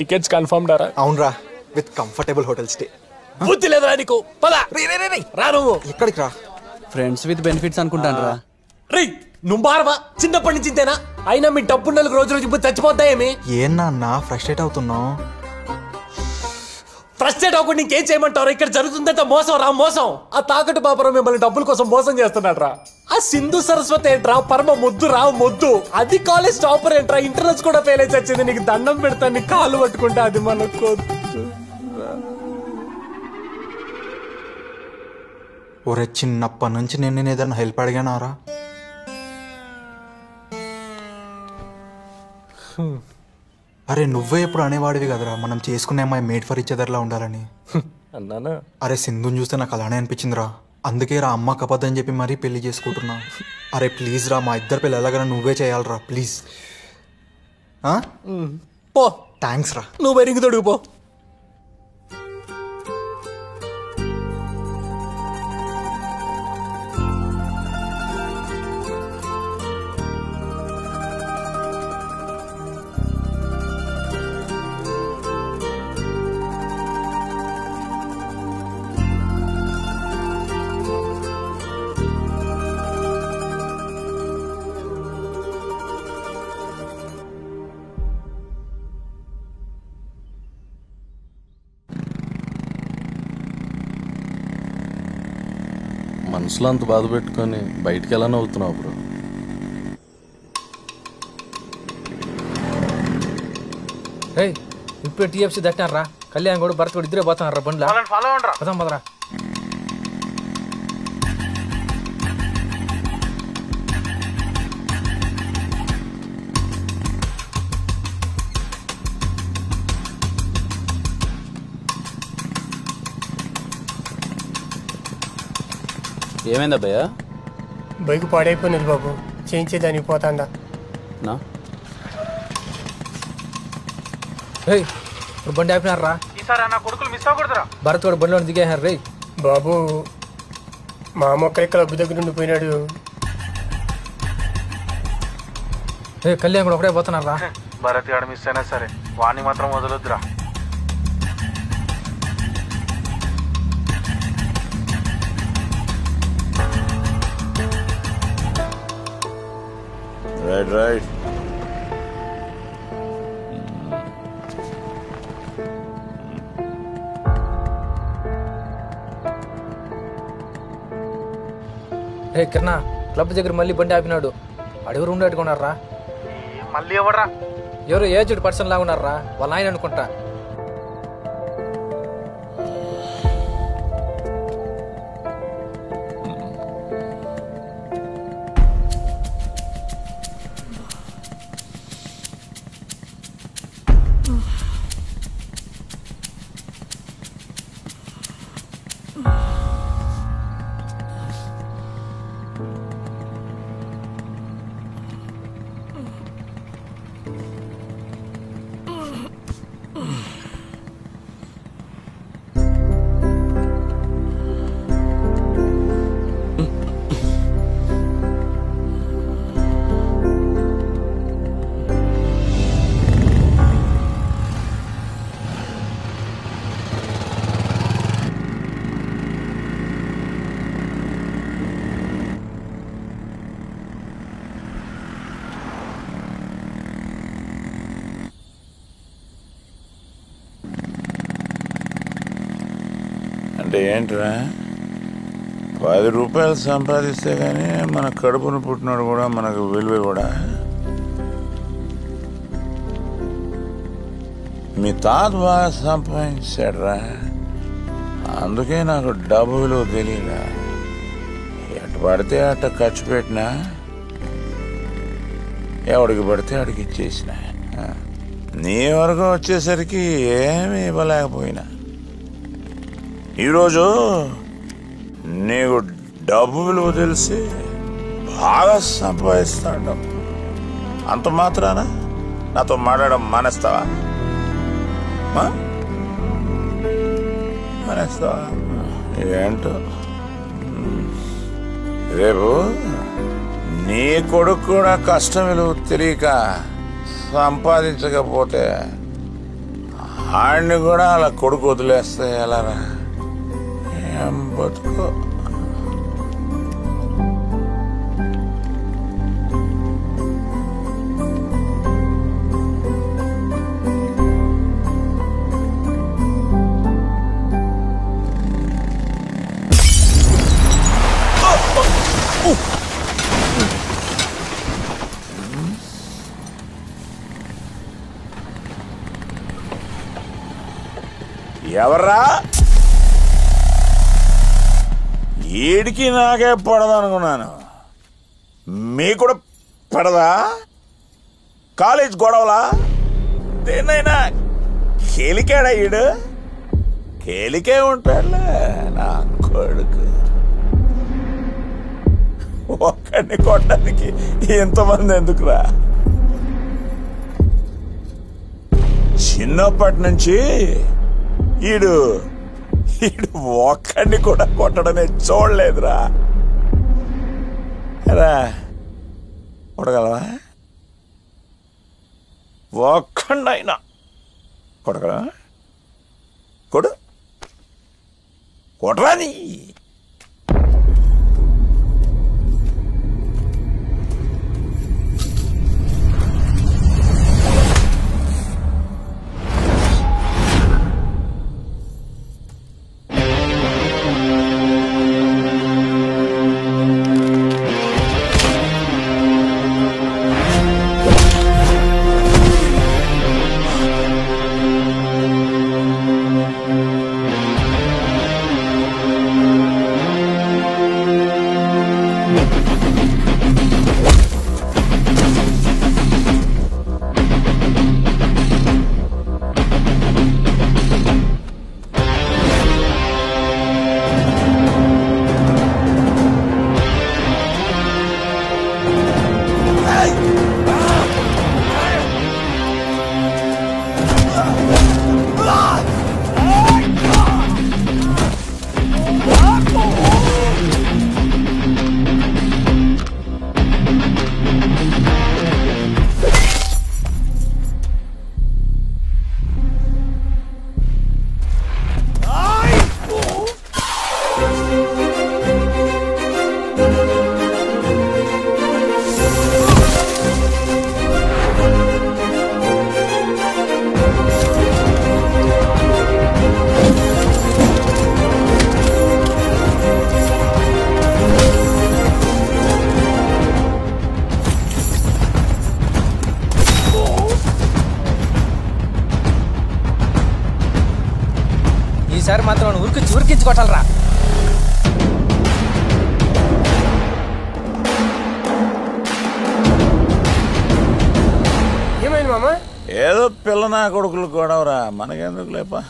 Tickets confirm డారా? అవునరా, with comfortable hotel stay. బుద్ధి లేదురా నీకు? పద. రా నువ్వు. ఎక్కడికి రా? ఫ్రెండ్స్ విత్ బెనిఫిట్స్ అనుకుంటాను రా. రేయ్ నువ్వు బారవా? చిన్నప్పటి నుంచి ఇంతేనా? అయినా మీ డబ్బు నెలకు రోజు ఇప్పుడు చచ్చిపోతాయేమి? ఏనా ఫ్రస్ట్రేట్ అవుతున్నావు? ఫ్రస్ట్రేట్ అవ్వకుండా ఇంకేం చేయమంటారు? ఇక్కడ జరుగుతుందంటే మోసం రా, మోసం. ఆ తాకట్టు బాబురా మిమ్మల్ని డబ్బుల కోసం మోసం చేస్తున్నాడు రా. ఆ సింధు సరస్వతి ఏంట్రా, పరమ మొద్దు రా మొద్దు. అది కాలేజ్ టాపర్ ఏంట్రా, ఇంటర్నెట్స్ కూడా ఫెయిల్ అయితే వచ్చింది. నీకు దండం పెడతాను, నీ కాళ్ళు పట్టుకుంటే అది మనకు. ఒరే చిన్నప్పటి నుంచి నేను ఏదైనా హెల్ప్ అడిగానారా? అరే నువ్వే ఎప్పుడు అనేవాడివి కదరా మనం చేసుకునే అమ్మాయి మేడ్ ఫర్ ఈచ్ అదర్లా ఉండాలని. అన్నానా? అరే సింధుని చూస్తే నాకు అలానే అనిపించిందిరా. అందుకే రా అమ్మ కపద్దని చెప్పి మరీ పెళ్లి చేసుకుంటున్నా. అరే ప్లీజ్ రా, మా ఇద్దరు పెళ్ళి ఎలాగైనా నువ్వే చేయాలరా ప్లీజ్. పో. థ్యాంక్స్ రా. నువ్వు బెరింగ్ తొడుగు పో. మనసులో అంత బాధ పెట్టుకొని బయటికి ఎలా నవ్వుతున్నావు బ్రో? ఇప్పుడు టీఎఫ్సీ దట్టినారా? కళ్యాణ్ కూడా భరత్ కూడా ఇద్దరే పోతున్నారా బండ్లా? పదాం పదరా. ఏమైందా భయ్యా? బైక్ పాడైపోయినది బాబు, చేయించేదానికి పోతాందా? ఇప్పుడు బండి ఆపినారా? ఈసారి నా కొడుకులు మిస్ అవ్వకూడదురా. భరత్ కూడా బండిలో దిగేసారు. రే బాబు మా అమ్మ క్లబ్ దగ్గర నుండి పోయినాడు. కళ్యాణ్ కూడా ఒకటే పోతున్నారా? భరత్ గారు మిస్ అయినా సరే వాణ్ణి మాత్రం వదలొద్దురా. రైట్ కిరణా, క్లబ్ దగ్గర మళ్ళీ బండి ఆపినాడు. అడుగురు ఉండేట్టుకున్నారా? మళ్ళీ ఎవడరా? ఎవరు ఏజ్డ్ పర్సన్ లాగా ఉన్నారా? వాళ్ళ ఆయన అనుకుంటా. అంటే ఏంట్రా, 10 రూపాయలు సంపాదిస్తే కానీ మన కడుపును పుట్టినాడు కూడా మనకు విలువ కూడా. మీ తాత బాగా సంపాదించాడురా, అందుకే నాకు డబ్బు విలువ తెలియదా. ఎటు పడితే అట్ట ఖర్చు పెట్టినా, ఎవడికి పడితే అడిగి ఇచ్చేసిన. నీ వరకు వచ్చేసరికి ఏమీ ఇవ్వలేకపోయినా, ఈరోజు నీకు డబ్బు విలువ తెలిసి బాగా సంపాదిస్తాడు. అంత మాత్రాన నాతో మాట్లాడడం మానేస్తావా? మానేస్తావా ఏంటో. రేపు నీ కొడుకు కూడా కష్టం విలువ తెలియక సంపాదించకపోతే ఆడిని కూడా అలా కొడుకు వదిలేస్తే ఎలారా? ఏం బతుకు. ఎవర్రా? ఈడికి నాకే పడదనుకున్నాను, మీకు కూడా పడదా? కాలేజ్ గొడవలా? దేన్నైనా కేలికాడా ఈడు? కేలికే ఉంటాడులే నా కొడుకు. ఒక్కడిని కొట్టడానికి ఎంతమంది ఎందుకురా? చిన్నప్పటి నుంచి ఈడు ఒక్కడిని కూడా కొట్టడమే చూడలేదురా. రా కొట్టగలవా? ఒక్కడైనా కొట్టగలవా? కొడు కొట్టరాని. ఈసారి మాత్రం ఉరికించి కొట్టాలరా. ఏమైంది మామ? ఏదో పిల్ల నా కొడుకులు గొడవరా, మనకెందుకు లేపా.